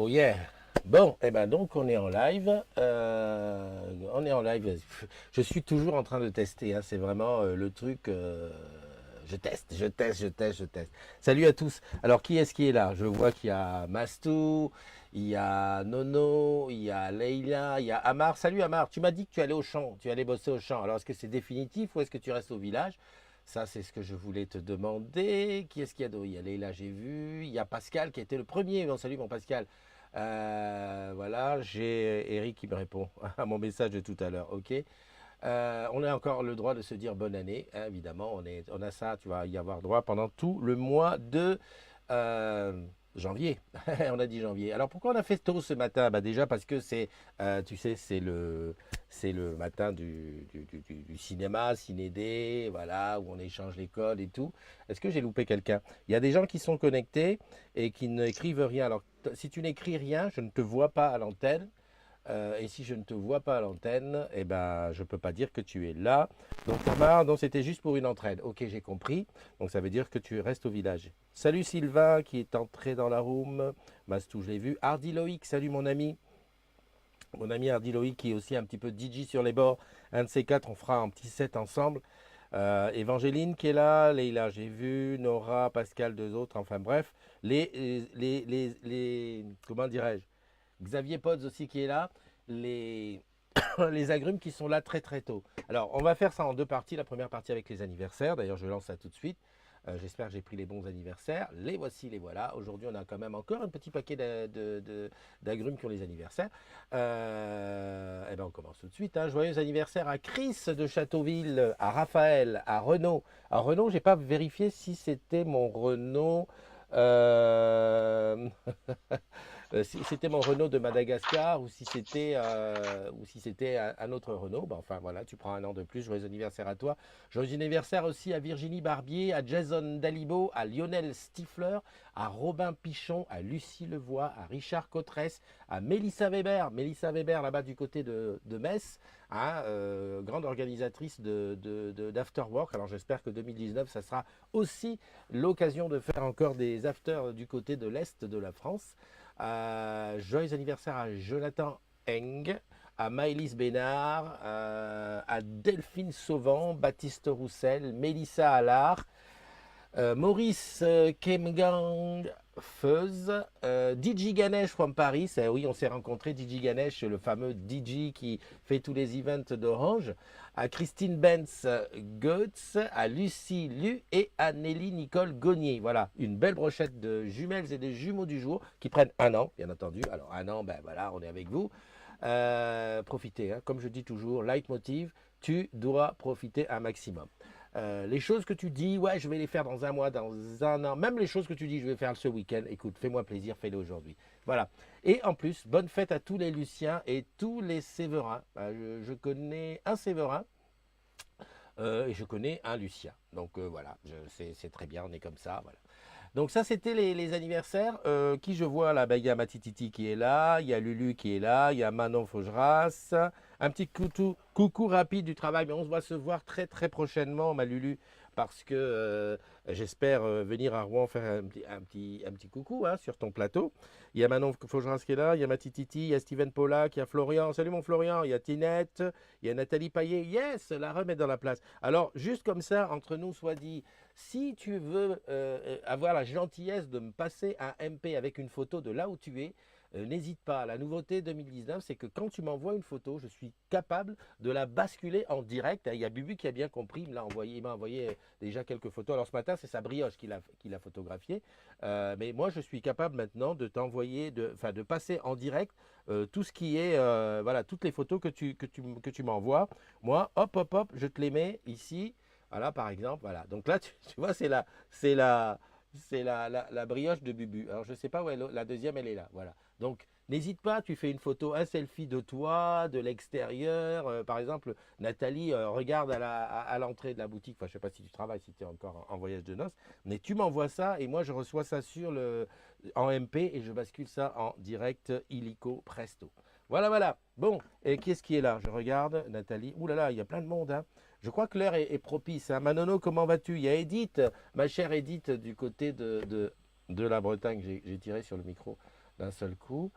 Oh yeah. Bon, eh ben donc on est en live. On est en live. Je suis toujours en train de tester, hein. C'est vraiment le truc. Je teste, je teste, je teste, je teste. Salut à tous. Alors qui est-ce qui est là? Je vois qu'il y a Mastou, il y a Nono, il y a Leïla, il y a Amar. Salut Amar. Tu m'as dit que tu allais au champ, tu allais bosser au champ. Alors est-ce que c'est définitif ou est-ce que tu restes au village? Ça, c'est ce que je voulais te demander. Qui est-ce qu'il y a d'autre? Il y a Leïla, j'ai vu. Il y a Pascal qui a été le premier. Bon, salut mon Pascal. Voilà, j'ai Eric qui me répond à mon message de tout à l'heure. Ok. On a encore le droit de se dire bonne année, hein, évidemment. On a ça, tu vas y avoir droit pendant tout le mois de euh, janvier. On a dit janvier. Alors pourquoi on a fait tôt ce matin? Bah déjà parce que tu sais, c'est le matin du cinéma, Ciné-D, voilà, où on échange les codes et tout. Est-ce que j'ai loupé quelqu'un? Il y a des gens qui sont connectés et qui n'écrivent rien. Alors si tu n'écris rien, je ne te vois pas à l'antenne. Et si je ne te vois pas à l'antenne, eh ben, je ne peux pas dire que tu es là. Donc, Tamar, donc c'était juste pour une entraide. Ok, j'ai compris. Donc, ça veut dire que tu restes au village. Salut Sylvain qui est entré dans la room. Mastou, je l'ai vu. Hardy Loïc, salut mon ami. Mon ami Hardy Loïc qui est aussi un petit peu DJ sur les bords. Un de ces quatre, on fera un petit set ensemble. Évangéline qui est là. Leïla, j'ai vu. Nora, Pascal, deux autres. Enfin bref. Comment dirais-je? Xavier Pods aussi qui est là, les, les agrumes qui sont là très très tôt. Alors on va faire ça en deux parties, la première partie avec les anniversaires, d'ailleurs je lance ça tout de suite. J'espère que j'ai pris les bons anniversaires. Les voici, les voilà. Aujourd'hui, on a quand même encore un petit paquet d'agrumes qui ont les anniversaires. Eh ben, on commence tout de suite, hein. Joyeux anniversaire à Chris de Châteauville, à Raphaël, à Renaud. Alors Renaud, j'ai pas vérifié si c'était mon Renaud. Euh... si c'était mon Renault de Madagascar ou si c'était un autre Renault, ben enfin voilà, tu prends un an de plus. Joyeux anniversaire à toi. Joyeux anniversaire aussi à Virginie Barbier, à Jason Dalibo, à Lionel Stifler, à Robin Pichon, à Lucie Levoix, à Richard Cotresse, à Mélissa Weber. Mélissa Weber là-bas du côté de Metz, hein, grande organisatrice d'Afterwork. Alors j'espère que 2019, ça sera aussi l'occasion de faire encore des afters du côté de l'Est de la France. Joyeux anniversaire à Jonathan Eng, à Maëlys Bénard, à Delphine Sauvant, Baptiste Roussel, Mélissa Allard, Maurice Kemgang Feuz, DJ Ganesh from Paris. Oui, on s'est rencontré, DJ Ganesh, le fameux DJ qui fait tous les events d'Orange, à Christine Benz Goetz, à Lucie Lu et à Nelly Nicole Gognier. Voilà, une belle brochette de jumelles et de jumeaux du jour qui prennent un an, bien entendu. Alors un an, ben voilà, on est avec vous. Profitez, hein. Comme je dis toujours, leitmotiv, tu dois profiter un maximum. Les choses que tu dis, ouais, je vais les faire dans un mois, dans un an, même les choses que tu dis, je vais faire ce week-end, écoute, fais-moi plaisir, fais-le aujourd'hui. Voilà. Et en plus, bonne fête à tous les Luciens et tous les Séverins. Je connais un Séverin et je connais un Lucien. Donc voilà, c'est très bien, on est comme ça. Voilà. Donc ça, c'était les anniversaires. Qui je vois là? Ben, il y a Matititi qui est là, il y a Lulu qui est là, il y a Manon Faugeras. Un petit coucou rapide du travail, mais on va se voir très très prochainement, ma Lulu, parce que j'espère venir à Rouen faire un petit coucou, hein, sur ton plateau. Il y a Manon Faugeras qui est là, il y a Matititi, il y a Steven Pollack, il y a Florian. Salut mon Florian, il y a Tinette, il y a Nathalie Payet. Yes, la remet dans la place. Alors, juste comme ça, entre nous, soit dit, si tu veux avoir la gentillesse de me passer un MP avec une photo de là où tu es, n'hésite pas. La nouveauté 2019, c'est que quand tu m'envoies une photo, je suis capable de la basculer en direct. Il y a Bubu qui a bien compris, il m'a envoyé déjà quelques photos. Alors ce matin, c'est sa brioche qui l'a photographié. Mais moi, je suis capable maintenant de t'envoyer, de passer en direct tout ce qui est, voilà, toutes les photos que tu m'envoies. Moi, hop, hop, hop, je te les mets ici. Voilà, par exemple, voilà. Donc là, tu vois, c'est la, la brioche de Bubu. Alors, je ne sais pas où la deuxième, elle est là. Voilà. Donc, n'hésite pas, tu fais une photo, un selfie de toi, de l'extérieur. Par exemple, Nathalie regarde à l'entrée de la boutique. Enfin, je ne sais pas si tu travailles, si tu es encore en voyage de noces. Mais tu m'envoies ça et moi, je reçois ça en MP et je bascule ça en direct illico presto. Voilà, voilà. Bon, et qui est-ce qui est là? Je regarde, Nathalie. Ouh là là, il y a plein de monde, hein. Je crois que l'heure est propice, hein. Manono, comment vas-tu? Il y a Edith, ma chère Edith, du côté de la Bretagne. J'ai tiré sur le micro. d'un seul coup.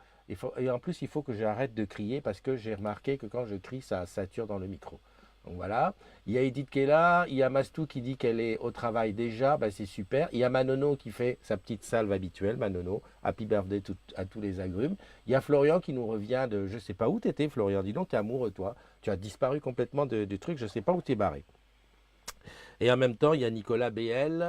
Et en plus, il faut que j'arrête de crier parce que j'ai remarqué que quand je crie, ça sature dans le micro. Donc voilà. Il y a Edith qui est là. Il y a Mastou qui dit qu'elle est au travail déjà. Ben, c'est super. Il y a Manono qui fait sa petite salve habituelle. Manono, happy birthday à tous les agrumes. Il y a Florian qui nous revient de je sais pas où t'étais, Florian. Dis donc, t'es amoureux, toi. Tu as disparu complètement du truc. Je sais pas où t'es barré. Et en même temps, il y a Nicolas BL.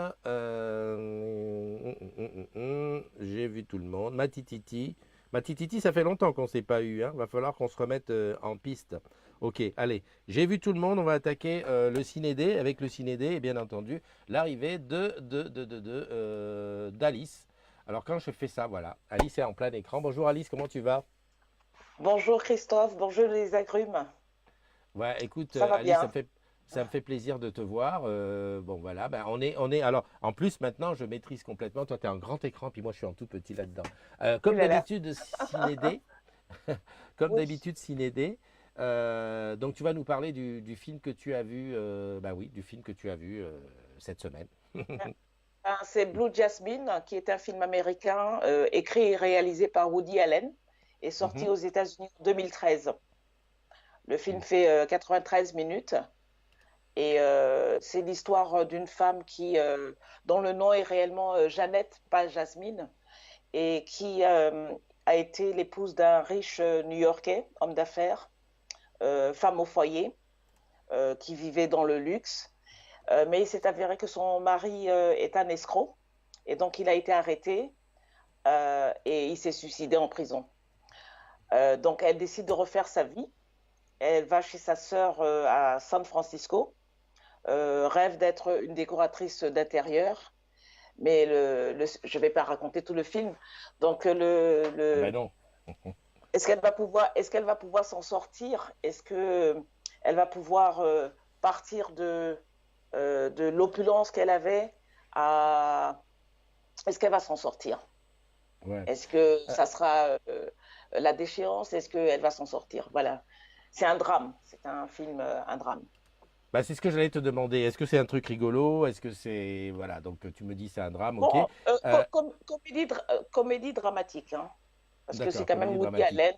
J'ai vu tout le monde. Matititi. Matititi, ça fait longtemps qu'on ne s'est pas eu. Hein. Va falloir qu'on se remette en piste. Ok, allez. J'ai vu tout le monde. On va attaquer le Cinédé. Avec le Cinédé, et bien entendu, l'arrivée d'Alice. Alors, quand je fais ça, voilà. Alice est en plein écran. Bonjour Alice, comment tu vas? Bonjour Christophe, bonjour les agrumes. Ouais, écoute, Ça va Alice, bien? ça me fait plaisir de te voir. Bon, voilà, ben, alors, en plus, maintenant, je maîtrise complètement. Toi, tu es en grand écran, puis moi, je suis en tout petit là-dedans. Ouh Comme là là. d'habitude, Cinédé, comme Oui. d'habitude, Cinédé. Donc, tu vas nous parler du film que tu as vu, bah oui, du film que tu as vu cette semaine. C'est Blue Jasmine, qui est un film américain écrit et réalisé par Woody Allen et sorti Mhm. aux États-Unis en 2013. Le film fait 93 minutes et c'est l'histoire d'une femme dont le nom est réellement Jeannette, pas Jasmine, et qui a été l'épouse d'un riche New-Yorkais, homme d'affaires, femme au foyer, qui vivait dans le luxe. Mais il s'est avéré que son mari est un escroc et donc il a été arrêté et il s'est suicidé en prison. Donc elle décide de refaire sa vie. Elle va chez sa sœur à San Francisco, rêve d'être une décoratrice d'intérieur, mais je ne vais pas raconter tout le film. Donc Ah ben non. est-ce qu'elle va pouvoir s'en sortir? Est-ce que elle va pouvoir partir de l'opulence qu'elle avait à est-ce qu'elle va s'en sortir? Ouais. Est-ce que Euh, ça sera la déchéance? Est-ce qu'elle va s'en sortir? Voilà. C'est un drame. C'est un film, un drame. Bah, c'est ce que j'allais te demander. Est-ce que c'est un truc rigolo? Est-ce que c'est. Voilà, donc tu me dis c'est un drame, ok. Bon, Euh, comédie dramatique, hein, parce que c'est d'accord, quand même comédie Woody dramatique. Allen.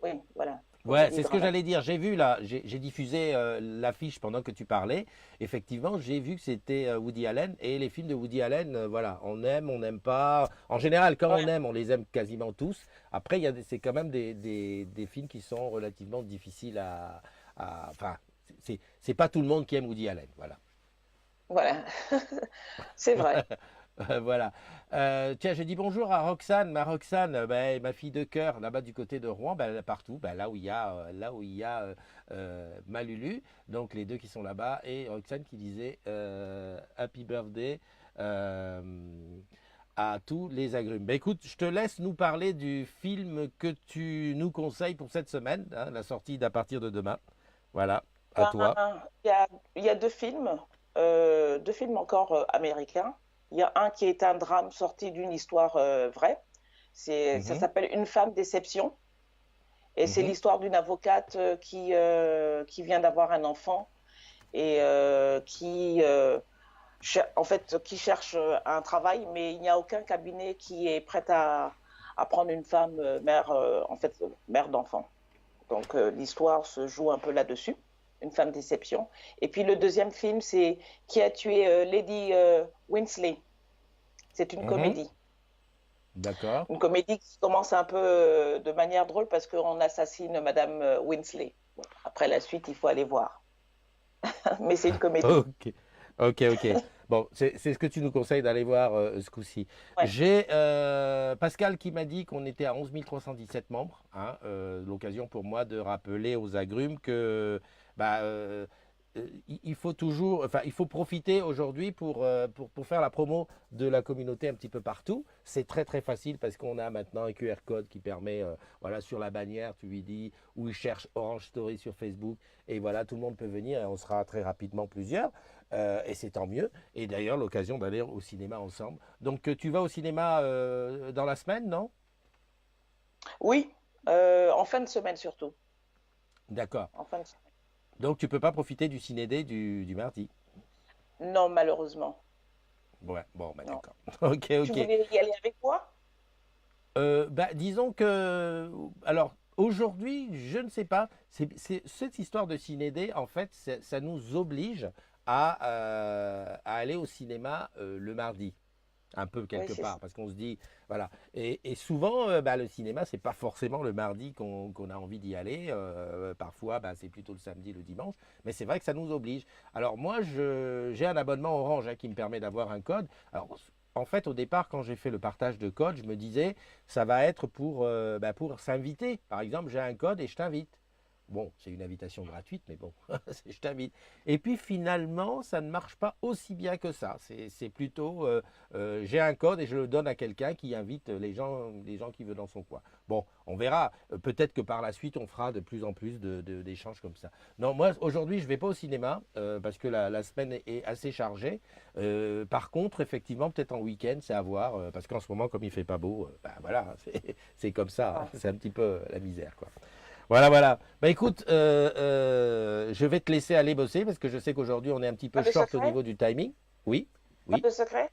Oui, voilà, Ouais, comédie c'est ce que j'allais dramatique. dire. J'ai vu là, j'ai diffusé l'affiche pendant que tu parlais. Effectivement, j'ai vu que c'était Woody Allen et les films de Woody Allen, voilà, on n'aime pas. En général, quand on Ouais, aime, on les aime quasiment tous. Après, c'est quand même des films qui sont relativement difficiles enfin, c'est pas tout le monde qui aime Woody Allen, voilà. voilà, c'est vrai. Voilà. Tiens, j'ai dit bonjour à Roxane. Ma Roxane, ben, ma fille de cœur, là-bas du côté de Rouen, ben, partout, ben, là où il y a ma Lulu. Donc les deux qui sont là-bas. Et Roxane qui disait Happy birthday euh, à tous les agrumes. Ben, écoute, je te laisse nous parler du film que tu nous conseilles pour cette semaine, hein, la sortie d'à partir de demain. Voilà, à Ben, toi. il y a deux films encore américains. Il y a un qui est un drame sorti d'une histoire vraie. Ça Mhm, s'appelle Une femme déception. Et c'est mhm, l'histoire d'une avocate qui vient d'avoir un enfant et en fait, qui cherche un travail, mais il n'y a aucun cabinet qui est prêt à prendre une femme mère, en fait, mère d'enfant. Donc l'histoire se joue un peu là-dessus, une femme déception. Et puis le deuxième film, c'est Qui a tué Lady Winsley. C'est mhm. D'accord. une comédie qui commence un peu de manière drôle parce qu'on assassine Madame Winsley. Bon, après la suite, il faut aller voir. Mais c'est une comédie. Ok, ok. Bon, c'est ce que tu nous conseilles d'aller voir ce coup-ci. Ouais. J'ai Pascal qui m'a dit qu'on était à 11 317 membres. Hein, l'occasion pour moi de rappeler aux agrumes que bah, il faut toujours, enfin, il faut profiter aujourd'hui pour faire la promo de la communauté un petit peu partout. C'est très très facile parce qu'on a maintenant un QR code qui permet, voilà, sur la bannière, tu lui dis, où il cherche Orange Story sur Facebook. Et voilà, tout le monde peut venir et on sera très rapidement plusieurs. Et c'est tant mieux. Et d'ailleurs, l'occasion d'aller au cinéma ensemble. Donc, tu vas au cinéma dans la semaine, non? Oui, en fin de semaine surtout. D'accord. En fin de semaine. Donc, tu peux pas profiter du ciné-day du mardi. Non, malheureusement. Ouais, bon, bah Non. d'accord. Ok, Tu ok. voulais y aller avec moi? Disons que, alors aujourd'hui, je ne sais pas, cette histoire de ciné-D, en fait, ça nous oblige à aller au cinéma le mardi, un peu Oui, quelque c'est ça. part, parce qu'on se dit, voilà. Et souvent, le cinéma, c'est pas forcément le mardi qu'on a envie d'y aller. Parfois, c'est plutôt le samedi, le dimanche. Mais c'est vrai que ça nous oblige. Alors moi, j'ai un abonnement Orange qui me permet d'avoir un code. Alors en fait, au départ, quand j'ai fait le partage de code, je me disais, ça va être pour s'inviter. Par exemple, j'ai un code et je t'invite. Bon, c'est une invitation gratuite, mais bon, je t'invite. Et puis finalement, ça ne marche pas aussi bien que ça. C'est plutôt, j'ai un code et je le donne à quelqu'un qui invite les gens qui veulent dans son coin. Bon, on verra. Peut-être que par la suite, on fera de plus en plus d'échanges comme ça. Non, moi, aujourd'hui, je ne vais pas au cinéma parce que la semaine est assez chargée. Par contre, effectivement, peut-être en week-end, c'est à voir. Parce qu'en ce moment, comme il fait pas beau, voilà, c'est comme ça, hein. Ouais. C'est un petit peu la misère, quoi. Voilà, voilà. Bah écoute, je vais te laisser aller bosser parce que je sais qu'aujourd'hui on est un petit peu Pas de short au secret? niveau du timing. Oui, Pas oui. de secret?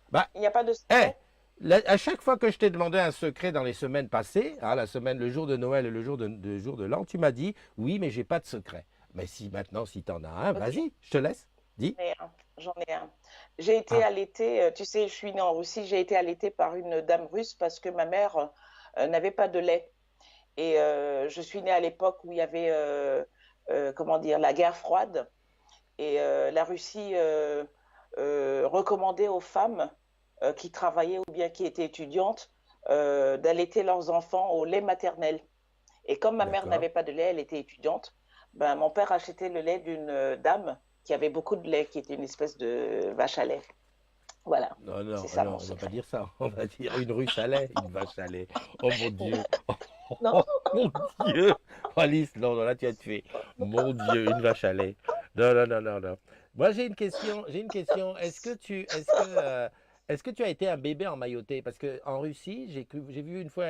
Bah, Il n'y a pas de hé, secret? à chaque fois que je t'ai demandé un secret dans les semaines passées, hein, la semaine, le jour de Noël et le jour de l'an, tu m'as dit oui, mais j'ai pas de secret. Mais si maintenant, si t'en as un, Ok, vas-y, je te laisse. Dis. j'en ai un. J'en ai un. J'ai été Ah, allaitée, tu sais, je suis née en Russie, j'ai été allaitée par une dame russe parce que ma mère n'avait pas de lait. Et je suis née à l'époque où il y avait, comment dire, la guerre froide. Et la Russie recommandait aux femmes qui travaillaient ou bien qui étaient étudiantes d'allaiter leurs enfants au lait maternel. Et comme ma mère d'accord. n'avait pas de lait, elle était étudiante, ben, mon père achetait le lait d'une dame qui avait beaucoup de lait, qui était une espèce de vache à lait. Voilà, Non, c'est non, ça non, mon on va pas secret. dire ça. On va dire une russe à lait, une vache à lait. Oh mon Dieu. Non, Oh mon Dieu. Oh, Alice, non, non, là tu as fait. Mon Dieu, une vache à lait. Non, non, non, non, non. Moi j'ai une question, j'ai une question. Est-ce que tu as été un bébé emmailloté? Parce que en Russie, j'ai vu une fois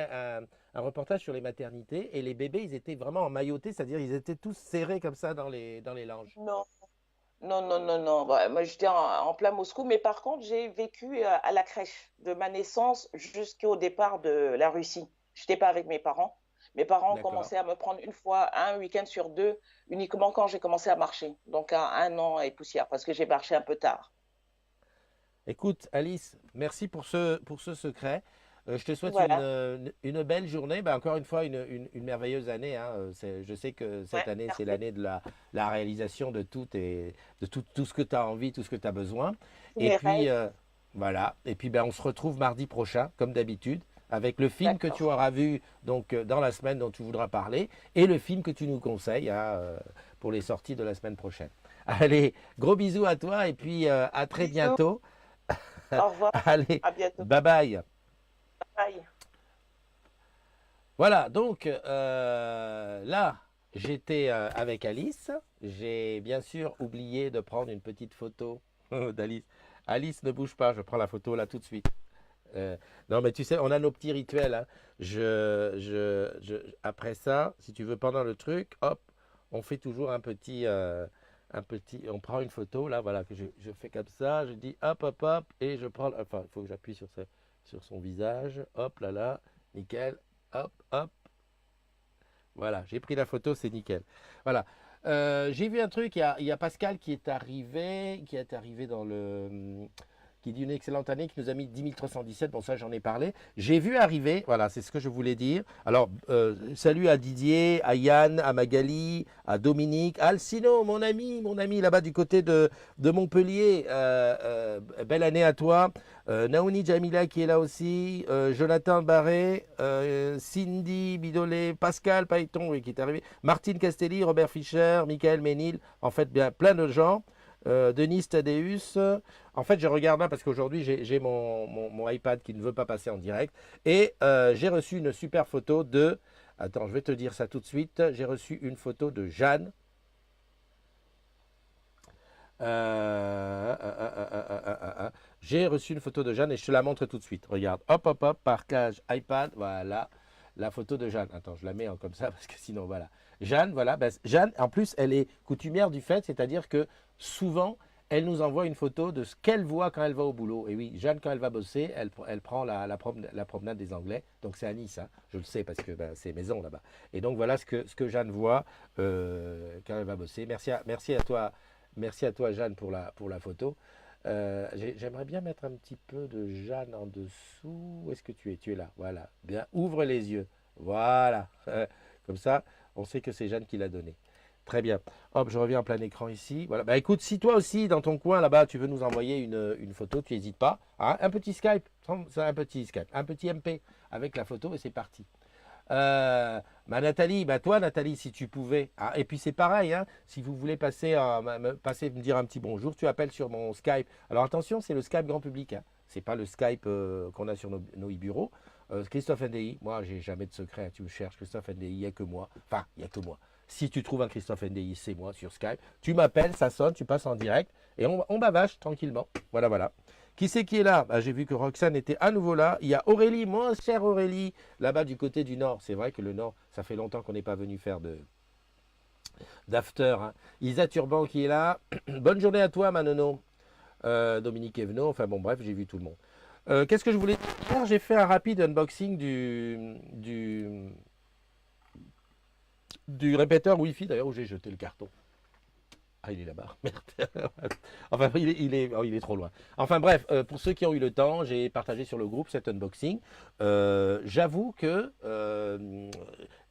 un reportage sur les maternités et les bébés, ils étaient vraiment emmaillotés, c'est-à-dire ils étaient tous serrés comme ça dans les langes. non, non, non, non, non. Bah, moi, j'étais en plein Moscou, mais par contre, j'ai vécu à la crèche de ma naissance jusqu'au départ de la Russie. Je n'étais pas avec mes parents. Mes parents ont D'accord. commencé à me prendre une fois, un week-end sur deux, uniquement quand j'ai commencé à marcher. Donc, à 1 an et poussière, parce que j'ai marché un peu tard. Écoute, Alice, merci pour ce secret. Je te souhaite Voilà. une belle journée. Encore une fois, une merveilleuse année, hein. Je sais que cette Ouais, année, c'est merci. l'année de la réalisation de tout ce que tu as envie, tout ce que tu as besoin. Tous Et mes puis, rêves. voilà. Et puis, on se retrouve mardi prochain, comme d'habitude, avec le film que tu D'accord. auras vu donc, dans la semaine dont tu voudras parler et le film que tu nous conseilles hein, pour les sorties de la semaine prochaine. Allez, gros bisous à toi et puis à très Bisous. bientôt. Au revoir. Allez, À bientôt. bye bye. Bye. Voilà, donc là, j'étais avec Alice. J'ai bien sûr oublié de prendre une petite photo d'Alice. Alice, ne bouge pas, je prends la photo là tout de suite. Non, mais tu sais, on a nos petits rituels, hein. Après ça, si tu veux, pendant le truc, hop, on fait toujours on prend une photo, là, voilà, que je fais comme ça, je dis hop, hop, hop, et je prends, enfin, il faut que j'appuie sur son visage, hop, là, là, nickel, hop, hop, voilà, j'ai pris la photo, c'est nickel. Voilà. J'ai vu un truc, il y a Pascal qui est arrivé dans qui dit une excellente année, qui nous a mis 10 317. Bon, ça, j'en ai parlé. J'ai vu arriver, voilà, c'est ce que je voulais dire. Alors, salut à Didier, à Yann, à Magali, à Dominique, à Alcino, mon ami là-bas du côté de Montpellier. Belle année à toi. Naouni Jamila qui est là aussi. Jonathan Barré, Cindy Bidolet, Pascal Pailleton oui, qui est arrivé. Martine Castelli, Robert Fischer, Michael Ménil. En fait, bien plein de gens. Denis Tadeus. En fait, je regarde là parce qu'aujourd'hui, j'ai mon iPad qui ne veut pas passer en direct. Et j'ai reçu une super photo de. Attends, je vais te dire ça tout de suite. J'ai reçu une photo de Jeanne. J'ai reçu une photo de Jeanne et je te la montre tout de suite. Regarde, hop, hop, hop, partage iPad, voilà, la photo de Jeanne. Attends, je la mets comme ça parce que sinon, voilà. Jeanne, voilà, Jeanne, en plus, elle est coutumière du fait, c'est-à-dire que souvent, elle nous envoie une photo de ce qu'elle voit quand elle va au boulot. Et oui, Jeanne, quand elle va bosser, elle prend la promenade des Anglais. Donc c'est à Nice, hein. Je le sais parce que ben, c'est maison là-bas. Et donc voilà ce que Jeanne voit quand elle va bosser. Merci à toi Jeanne pour la photo. J'aimerais bien mettre un petit peu de Jeanne en dessous. Où est-ce que tu es? Tu es là. Voilà. Bien. Ouvre les yeux. Voilà. Comme ça, on sait que c'est Jeanne qui l'a donné. Très bien. Hop, je reviens en plein écran ici. Voilà. Bah écoute, si toi aussi, dans ton coin là-bas, tu veux nous envoyer une photo, tu n'hésites pas. Hein. Un petit Skype, c'est un petit Skype, un petit MP avec la photo et c'est parti. Bah Nathalie, bah toi Nathalie, si tu pouvais. Ah, et puis c'est pareil, hein, si vous voulez passer me dire un petit bonjour, tu appelles sur mon Skype. Alors attention, c'est le Skype grand public, hein. C'est pas le Skype qu'on a sur nos e-bureaux. Christophe NDI, moi j'ai jamais de secret, hein. Tu me cherches Christophe NDI, il n'y a que moi. Enfin, il n'y a que moi. Si tu trouves un Christophe NDI, c'est moi sur Skype. Tu m'appelles, ça sonne, tu passes en direct et on bavage tranquillement. Voilà, voilà. Qui c'est qui est là? Bah, j'ai vu que Roxane était à nouveau là. Il y a Aurélie, mon chère Aurélie, là-bas du côté du Nord. C'est vrai que le Nord, ça fait longtemps qu'on n'est pas venu faire d'after, hein. Isa Turban qui est là. Bonne journée à toi, Manono. Dominique Evenot. Enfin bon, bref, j'ai vu tout le monde. Qu'est-ce que je voulais faire? J'ai fait un rapide unboxing du répéteur Wi-Fi, d'ailleurs, où j'ai jeté le carton. Ah, il est là-bas. Merde. Enfin, il est trop loin. Enfin, bref, pour ceux qui ont eu le temps, j'ai partagé sur le groupe cet unboxing. J'avoue que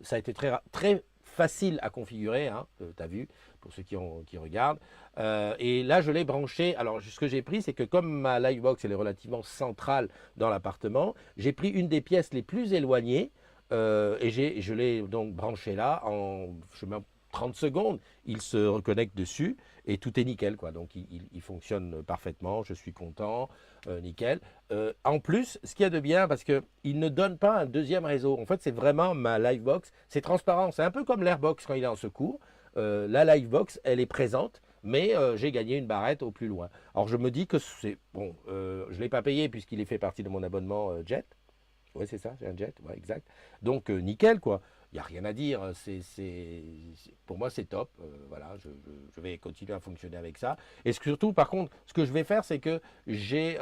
ça a été très facile à configurer, hein, tu as vu, pour ceux qui regardent. Et là, je l'ai branché. Alors, ce que j'ai pris, c'est que comme ma Livebox elle est relativement centrale dans l'appartement, j'ai pris une des pièces les plus éloignées et je l'ai donc branché là en 30 secondes, il se reconnecte dessus et tout est nickel, quoi. Donc il fonctionne parfaitement, je suis content, nickel. En plus, ce qu'il y a de bien, parce qu'il ne donne pas un deuxième réseau. En fait, c'est vraiment ma Livebox, c'est transparent. C'est un peu comme l'Airbox quand il est en secours. La Livebox, elle est présente, mais j'ai gagné une barrette au plus loin. Alors je me dis que c'est bon, je ne l'ai pas payé puisqu'il est fait partie de mon abonnement Jet. Oui, c'est ça, j'ai un jet, ouais, exact. Donc, nickel, quoi. Il n'y a rien à dire. Pour moi, c'est top. Voilà, je vais continuer à fonctionner avec ça. Et surtout, par contre, ce que je vais faire, c'est que j'ai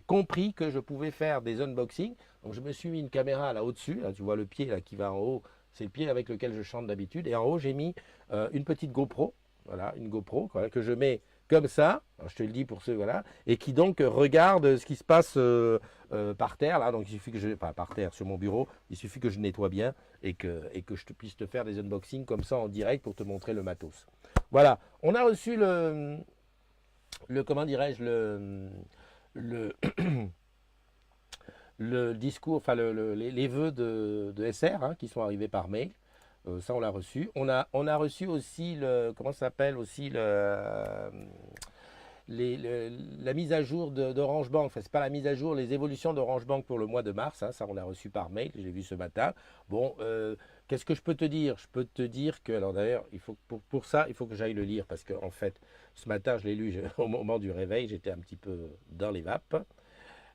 compris que je pouvais faire des unboxings. Donc, je me suis mis une caméra là au-dessus. Là, tu vois le pied là, qui va en haut. C'est le pied avec lequel je chante d'habitude. Et en haut, j'ai mis une petite GoPro. Voilà, une GoPro voilà, que je mets comme ça. Alors, je te le dis pour ceux, voilà. Et qui donc regarde ce qui se passe par terre, là, donc il suffit que pas par terre, sur mon bureau, il suffit que je nettoie bien et que puisse te faire des unboxings comme ça en direct pour te montrer le matos. Voilà, on a reçu comment dirais-je, le, le discours, enfin les vœux de SR hein, qui sont arrivés par mail. Ça, on l'a reçu. On a reçu aussi comment ça s'appelle aussi la mise à jour d'Orange Bank. Enfin, c'est pas la mise à jour, les évolutions d'Orange Bank pour le mois de mars. Hein, ça, on l'a reçu par mail. Je l'ai vu ce matin. Bon, qu'est-ce que je peux te dire? Je peux te dire que, alors d'ailleurs, pour ça, il faut que j'aille le lire parce qu'en fait, ce matin, je l'ai lu au moment du réveil. J'étais un petit peu dans les vapes.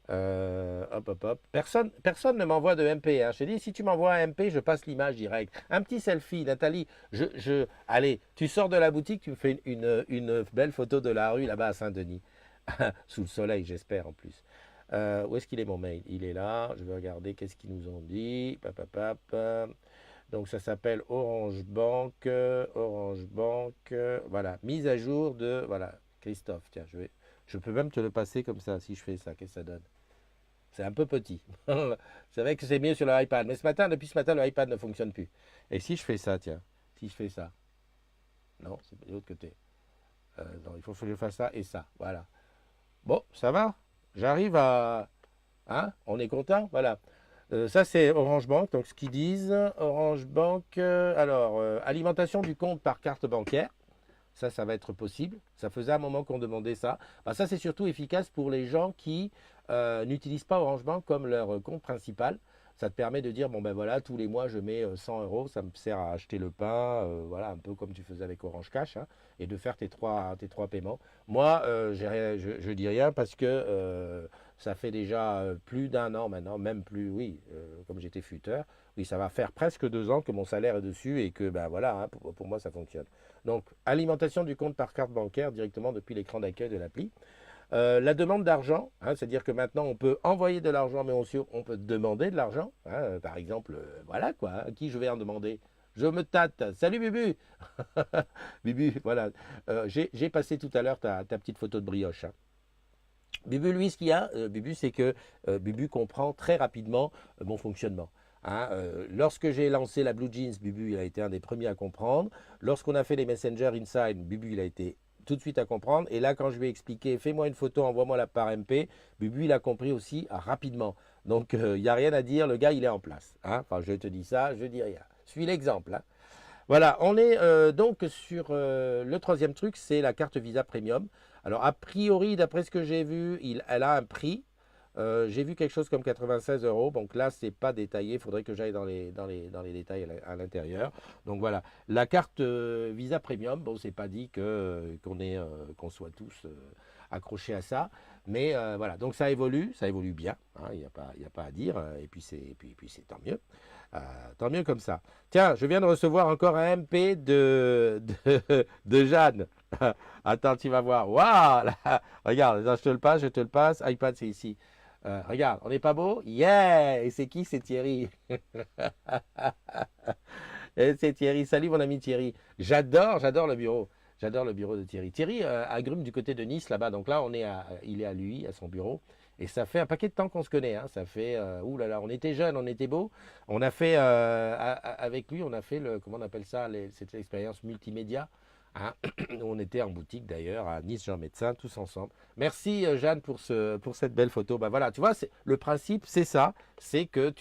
Hop, hop, hop. Personne ne m'envoie de MP, hein. Je te dis, si tu m'envoies un MP, je passe l'image direct. Un petit selfie, Nathalie. Allez, tu sors de la boutique, tu me fais une belle photo de la rue là-bas à Saint-Denis. Sous le soleil, j'espère en plus. Où est-ce qu'il est mon mail? Il est là. Je vais regarder qu'est-ce qu'ils nous ont dit. Pap, pap, pap. Donc ça s'appelle Orange Bank. Orange Bank. Voilà, mise à jour de. Voilà, Christophe. Tiens, je peux même te le passer comme ça si je fais ça. Qu'est-ce que ça donne? C'est un peu petit. C'est vrai que c'est mieux sur l'iPad. Mais depuis ce matin, le iPad ne fonctionne plus. Et si je fais ça, tiens. Si je fais ça. Non, c'est de l'autre côté. Non, il faut que je fasse ça et ça. Voilà. Bon, ça va. J'arrive à. Hein? On est content? Voilà. Ça, c'est Orange Bank. Donc, ce qu'ils disent, Orange Bank. Alimentation du compte par carte bancaire. Ça va être possible. Ça faisait un moment qu'on demandait ça. Bah, ça, c'est surtout efficace pour les gens qui n'utilisent pas Orange Bank comme leur compte principal. Ça te permet de dire, bon ben voilà, tous les mois je mets 100 euros, ça me sert à acheter le pain, voilà, un peu comme tu faisais avec Orange Cash, hein, et de faire tes trois paiements. Moi, je dis rien parce que ça fait déjà plus d'un an maintenant, même plus, oui, comme j'étais futeur, oui, ça va faire presque 2 ans que mon salaire est dessus et que, ben voilà, hein, pour moi ça fonctionne. Donc, alimentation du compte par carte bancaire directement depuis l'écran d'accueil de l'appli. La demande d'argent, hein, c'est-à-dire que maintenant on peut envoyer de l'argent, mais aussi on peut demander de l'argent. Hein, par exemple, voilà quoi, à qui je vais en demander. Je me tâte. Salut Bubu. Bubu, voilà. J'ai passé tout à l'heure ta petite photo de brioche. Hein. Bubu, lui, ce qu'il y a, Bubu, c'est que Bubu comprend très rapidement mon fonctionnement. Hein, lorsque j'ai lancé la Blue Jeans, Bubu, il a été un des premiers à comprendre. Lorsqu'on a fait les Messenger Inside, Bubu, il a été tout de suite à comprendre. Et là, quand je lui ai expliqué, fais-moi une photo, envoie-moi la par MP, Bubu, il a compris aussi rapidement. Donc, il n'y a rien à dire, le gars, il est en place. Hein. Enfin, je te dis ça, je dis rien. Suis l'exemple. Hein. Voilà, on est donc sur le troisième truc, c'est la carte Visa Premium. Alors, a priori, d'après ce que j'ai vu, elle a un prix. J'ai vu quelque chose comme 96 euros. Donc là, c'est pas détaillé. Il faudrait que j'aille dans les détails à l'intérieur. Donc voilà. La carte Visa Premium, bon, c'est pas dit qu'on soit tous accrochés à ça. Mais voilà. Donc ça évolue bien. Hein, il y a pas à dire. Et puis c'est tant mieux. Tant mieux comme ça. Tiens, je viens de recevoir encore un MP de Jeanne. Attends, tu vas voir. Waouh! Là, regarde, je te le passe. iPad, c'est ici. Regarde, on n'est pas beau? Yeah! Et c'est qui? C'est Thierry. Et c'est Thierry. Salut mon ami Thierry. J'adore le bureau. J'adore le bureau de Thierry. Thierry agrume du côté de Nice là-bas. Donc là, il est à lui, à son bureau. Et ça fait un paquet de temps qu'on se connaît. Hein. Ça fait, ouh là là, on était jeunes, on était beaux. On a fait, avec lui, on a fait comment on appelle ça, cette expérience multimédia. Hein. On était en boutique d'ailleurs à Nice Jean Médecin tous ensemble. Merci Jeanne pour cette belle photo. Bah voilà, tu vois, le principe c'est ça, c'est que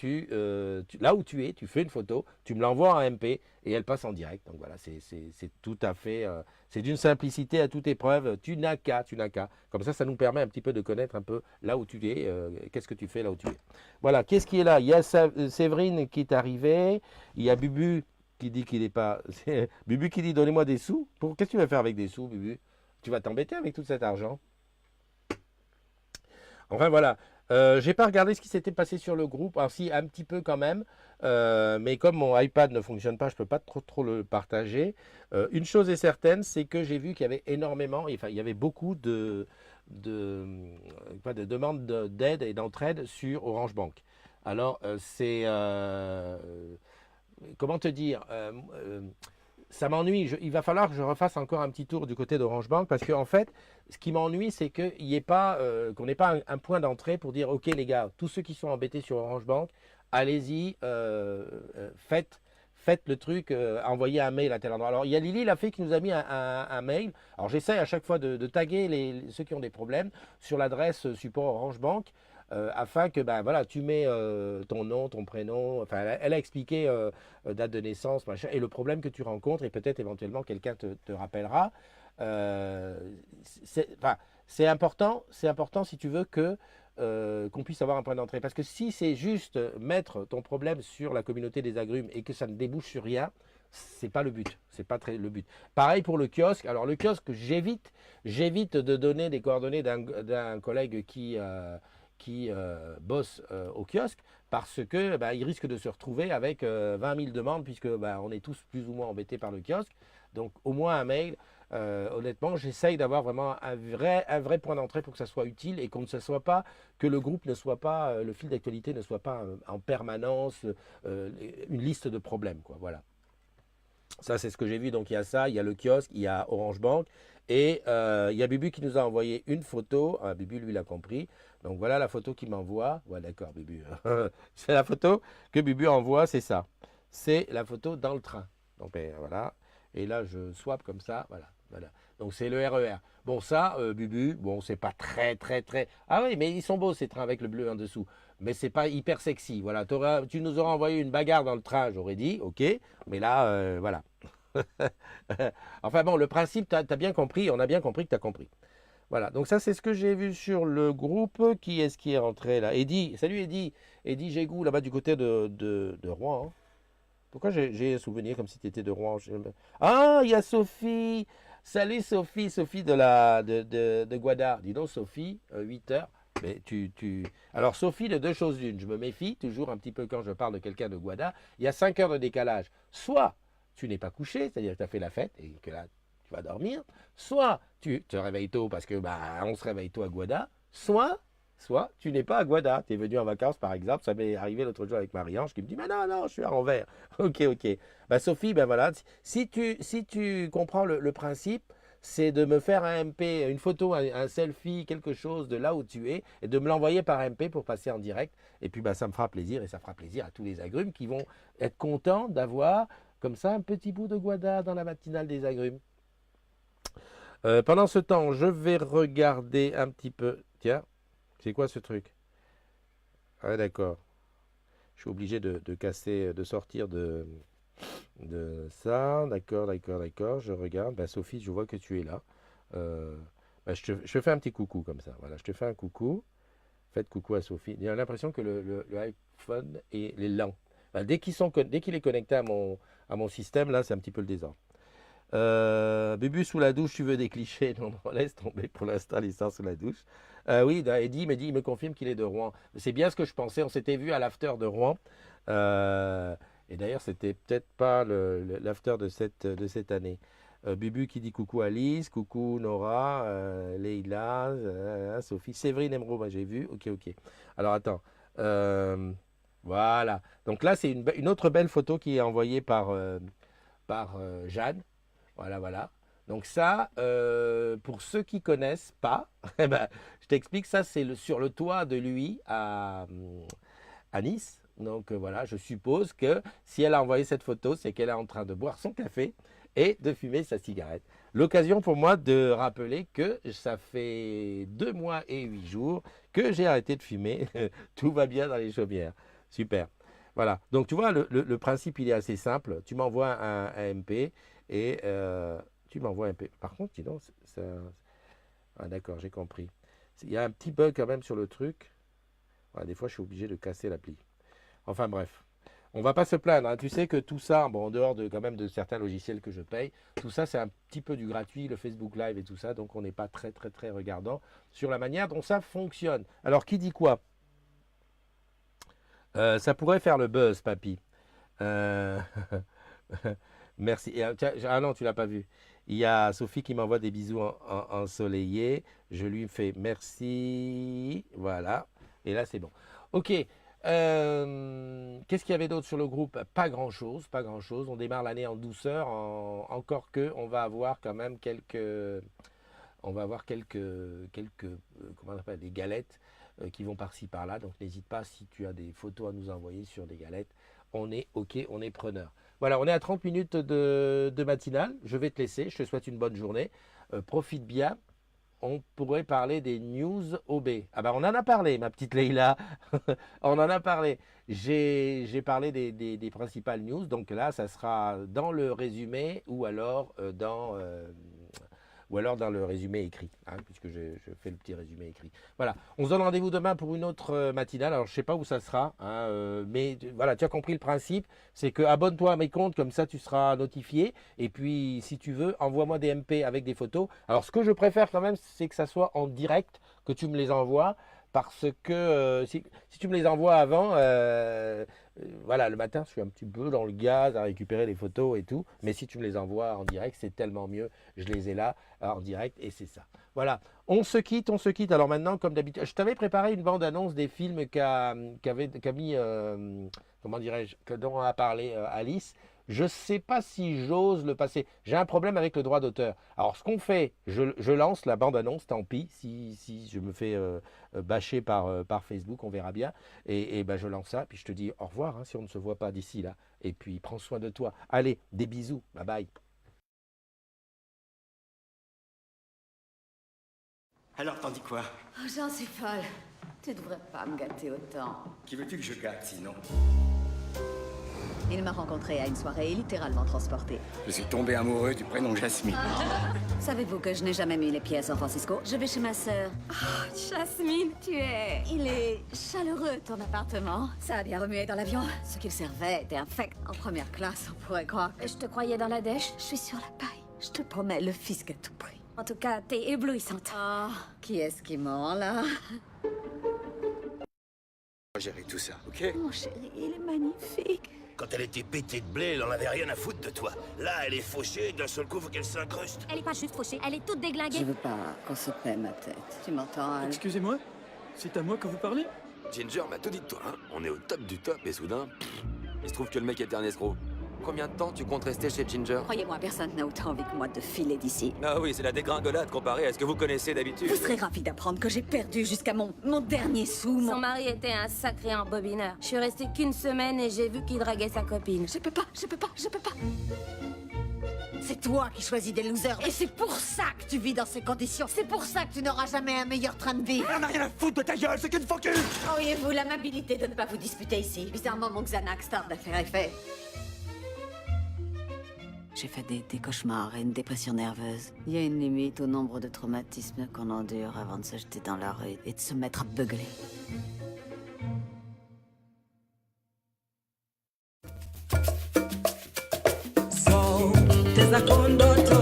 là où tu es, tu fais une photo, tu me l'envoies en MP et elle passe en direct. Donc voilà, c'est tout à fait, c'est d'une simplicité à toute épreuve. Tu n'as qu'à. Comme ça nous permet un petit peu de connaître un peu là où tu es, qu'est-ce que tu fais là où tu es. Voilà, qu'est-ce qui est là? Il y a Séverine qui est arrivée, il y a Bubu qui dit qu'il n'est pas. Bubu qui dit donnez-moi des sous. Qu'est-ce que tu vas faire avec des sous, Bubu? Tu vas t'embêter avec tout cet argent. Enfin voilà. J'ai pas regardé ce qui s'était passé sur le groupe. Alors si, un petit peu quand même. Mais comme mon iPad ne fonctionne pas, je peux pas trop le partager. Une chose est certaine, c'est que j'ai vu qu'il y avait énormément, enfin il y avait beaucoup de demandes d'aide et d'entraide sur Orange Bank. Alors comment te dire, ça m'ennuie. Il va falloir que je refasse encore un petit tour du côté d'Orange Bank parce que en fait, ce qui m'ennuie, c'est qu'on n'ait pas un point d'entrée pour dire, ok les gars, tous ceux qui sont embêtés sur Orange Bank, allez-y, faites le truc, envoyez un mail à tel endroit. Alors il y a Lily la fée qui nous a mis un mail. Alors j'essaye à chaque fois de taguer ceux qui ont des problèmes sur l'adresse support Orange Bank. Afin que ben voilà, tu mets ton nom, ton prénom, enfin elle a expliqué date de naissance, machin, et le problème que tu rencontres, et peut-être éventuellement quelqu'un te rappellera. Euh, enfin, c'est important si tu veux qu'on puisse avoir un point d'entrée. Parce que si c'est juste mettre ton problème sur la communauté des agrumes et que ça ne débouche sur rien, c'est pas le but. C'est pas très le but. Pareil pour le kiosque. Alors le kiosque, j'évite de donner des coordonnées d'un collègue qui bosse au kiosque parce que il risque de se retrouver avec 20 000 demandes puisque on est tous plus ou moins embêtés par le kiosque. Donc au moins un mail. Honnêtement, j'essaye d'avoir vraiment un vrai point d'entrée pour que ça soit utile et qu'on ne se soit pas, que le groupe ne soit pas, le fil d'actualité ne soit pas en permanence une liste de problèmes, quoi. Voilà. Ça, c'est ce que j'ai vu. Donc, il y a ça, il y a le kiosque, il y a Orange Bank. Et il y a Bubu qui nous a envoyé une photo. Ah, Bubu, lui, l'a compris. Donc, voilà la photo qu'il m'envoie. Ouais, d'accord, Bubu. C'est la photo que Bubu envoie, c'est ça. C'est la photo dans le train. Donc, voilà. Et là, je swap comme ça. Voilà. Voilà. Donc, c'est le RER. Bon, ça, Bubu, bon, c'est pas très, très, très. Ah oui, mais ils sont beaux, ces trains avec le bleu en dessous. Mais c'est pas hyper sexy. Voilà. Tu nous auras envoyé une bagarre dans le train, j'aurais dit, ok. Mais là, voilà. Enfin bon, le principe, tu as bien compris, on a bien compris que tu as compris. Voilà, donc ça c'est ce que j'ai vu sur le groupe. Qui est-ce qui est rentré là? Eddy, salut Eddy. Eddy Gégou, là-bas du côté de Rouen, hein. Pourquoi j'ai un souvenir comme si tu étais de Rouen? Ah, il y a Sophie. Salut Sophie, Sophie de Guada. Dis donc Sophie, 8 heures. Mais Alors Sophie, de deux choses l'une, je me méfie toujours un petit peu quand je parle de quelqu'un de Guada. Il y a 5 heures de décalage. Soit tu n'es pas couché, c'est-à-dire que tu as fait la fête et que là tu vas dormir. Soit tu te réveilles tôt parce que bah on se réveille tôt à Guada. Soit tu n'es pas à Guada, tu es venu en vacances par exemple, ça m'est arrivé l'autre jour avec Marie-Ange qui me dit mais non, non, je suis à Anvers. Ok, ok. Bah Sophie, ben voilà, si tu comprends le principe, c'est de me faire un MP, une photo, un selfie, quelque chose de là où tu es, et de me l'envoyer par MP pour passer en direct. Et puis bah, ça me fera plaisir, et ça fera plaisir à tous les agrumes qui vont être contents d'avoir comme ça un petit bout de Guada dans la matinale des agrumes. Pendant ce temps, je vais regarder un petit peu. Tiens, c'est quoi ce truc? Ah d'accord. Je suis obligé de casser, de sortir de ça. D'accord, d'accord, d'accord. Je regarde. Bah, Sophie, je vois que tu es là. Euh, bah, je te fais un petit coucou comme ça. Voilà, je te fais un coucou. Faites coucou à Sophie. J'ai l'impression que le iPhone est lent. Bah, dès qu'il est connecté à mon système, là, c'est un petit peu le désordre. Bubu sous la douche, tu veux des clichés? Non, non, laisse tomber pour l'instant l'histoire sous la douche. Oui, Eddie il me confirme qu'il est de Rouen. C'est bien ce que je pensais. On s'était vu à l'after de Rouen. Euh, et d'ailleurs, c'était peut-être pas l'after de cette année. Bubu qui dit coucou Alice, coucou Nora, Leïla, Sophie, Séverine Emro, bah, j'ai vu. Ok, ok. Alors attends. Euh, voilà. Donc là, c'est une autre belle photo qui est envoyée par Jeanne. Voilà, voilà. Donc ça, pour ceux qui connaissent pas, eh ben, je t'explique, ça c'est sur le toit de lui à Nice. Donc voilà, je suppose que si elle a envoyé cette photo, c'est qu'elle est en train de boire son café et de fumer sa cigarette. L'occasion pour moi de rappeler que ça fait 2 mois et 8 jours que j'ai arrêté de fumer. Tout va bien dans les chaumières. Super. Voilà. Donc tu vois, le principe il est assez simple. Tu m'envoies un MP et tu m'envoies un MP. Par contre, dis donc, ça. Ah d'accord, j'ai compris. Il y a un petit bug quand même sur le truc. Voilà, des fois, je suis obligé de casser l'appli. Enfin bref, on va pas se plaindre, hein. Tu sais que tout ça, bon, en dehors de quand même de certains logiciels que je paye, tout ça c'est un petit peu du gratuit, le Facebook Live et tout ça, donc on n'est pas très très très regardant sur la manière dont ça fonctionne. Alors qui dit quoi? Ça pourrait faire le buzz, papy. Euh, Merci. Tiens, ah non, tu l'as pas vu. Il y a Sophie qui m'envoie des bisous ensoleillés. Je lui fais merci. Voilà. Et là, c'est bon. Ok. Qu'est-ce qu'il y avait d'autre sur le groupe? Pas grand-chose, pas grand-chose. On démarre l'année en douceur, encore que on va avoir quand même comment on appelle, des galettes qui vont par-ci par-là. Donc n'hésite pas si tu as des photos à nous envoyer sur des galettes. On est ok, on est preneur. Voilà, on est à 30 minutes de matinale. Je vais te laisser. Je te souhaite une bonne journée. Profite bien. On pourrait parler des news OB. Ah ben on en a parlé, ma petite Leïla. On en a parlé. J'ai parlé des principales news. Donc là, ça sera dans le résumé ou alors dans le résumé écrit, hein, puisque je fais le petit résumé écrit. Voilà, on se donne rendez-vous demain pour une autre matinale. Alors je ne sais pas où ça sera, hein, mais voilà, tu as compris le principe, c'est que abonne-toi à mes comptes, comme ça tu seras notifié. Et puis si tu veux, envoie-moi des MP avec des photos. Alors ce que je préfère quand même, c'est que ça soit en direct, que tu me les envoies. Parce que si tu me les envoies avant, voilà, le matin, je suis un petit peu dans le gaz à récupérer les photos et tout. Mais si tu me les envoies en direct, c'est tellement mieux. Je les ai là en direct et c'est ça. Voilà, on se quitte, on se quitte. Alors maintenant, comme d'habitude, je t'avais préparé une bande-annonce des films qu'a mis, comment dirais-je, dont a parlé Alice. Je ne sais pas si j'ose le passer. J'ai un problème avec le droit d'auteur. Alors, ce qu'on fait, je lance la bande-annonce, tant pis, si je me fais bâcher par Facebook, on verra bien. Et ben, je lance ça, puis je te dis au revoir, hein, si on ne se voit pas d'ici là. Et puis, prends soin de toi. Allez, des bisous. Bye bye. Alors, t'en dis quoi? Oh, j'en suis folle. Tu devrais pas me gâter autant. Qui veux-tu que je gâte, sinon? Il m'a rencontré à une soirée et littéralement transporté. Je suis tombé amoureux du prénom Jasmine. Savez-vous que je n'ai jamais mis les pieds à San Francisco? Je vais chez ma sœur. Oh, Jasmine, Il est chaleureux, ton appartement. Ça a bien remué dans l'avion. Ce qu'il servait était infect. En première classe, on pourrait croire. Je te croyais dans la dèche? Je suis sur la paille. Je te promets le fisc à tout prix. En tout cas, t'es éblouissante. Oh, qui est-ce qui ment, là? On va gérer tout ça, ok? Mon chéri, il est magnifique. Quand elle était pétée de blé, elle en avait rien à foutre de toi. Là, elle est fauchée, d'un seul coup, faut qu'elle s'incruste. Elle est pas juste fauchée, elle est toute Je déglinguée. veux pas qu'on se paie ma tête. Tu m'entends, Al? Excusez-moi, c'est à moi que vous parlez? Ginger m'a tout dit de toi, hein. On est au top du top et soudain, il se trouve que le mec était un escroc. Combien de temps tu comptes rester chez Ginger? Croyez-moi, personne n'a autant envie que moi de filer d'ici. Ah oui, c'est la dégringolade comparée à ce que vous connaissez d'habitude. Vous serez ravis d'apprendre que j'ai perdu jusqu'à mon dernier sou. Son mari était un sacré embobineur. Je suis restée qu'une semaine et j'ai vu qu'il draguait sa copine. Je peux pas. C'est toi qui choisis des losers. Et c'est pour ça que tu vis dans ces conditions. C'est pour ça que tu n'auras jamais un meilleur train de vie. On a rien à foutre de ta gueule, c'est qu'une focus! Auriez-vous l'amabilité de ne pas vous disputer ici? Bizarrement, mon Xanax tarde à faire effet. J'ai fait des cauchemars et une dépression nerveuse. Il y a une limite au nombre de traumatismes qu'on endure avant de se jeter dans la rue et de se mettre à beugler. So, there's a condom.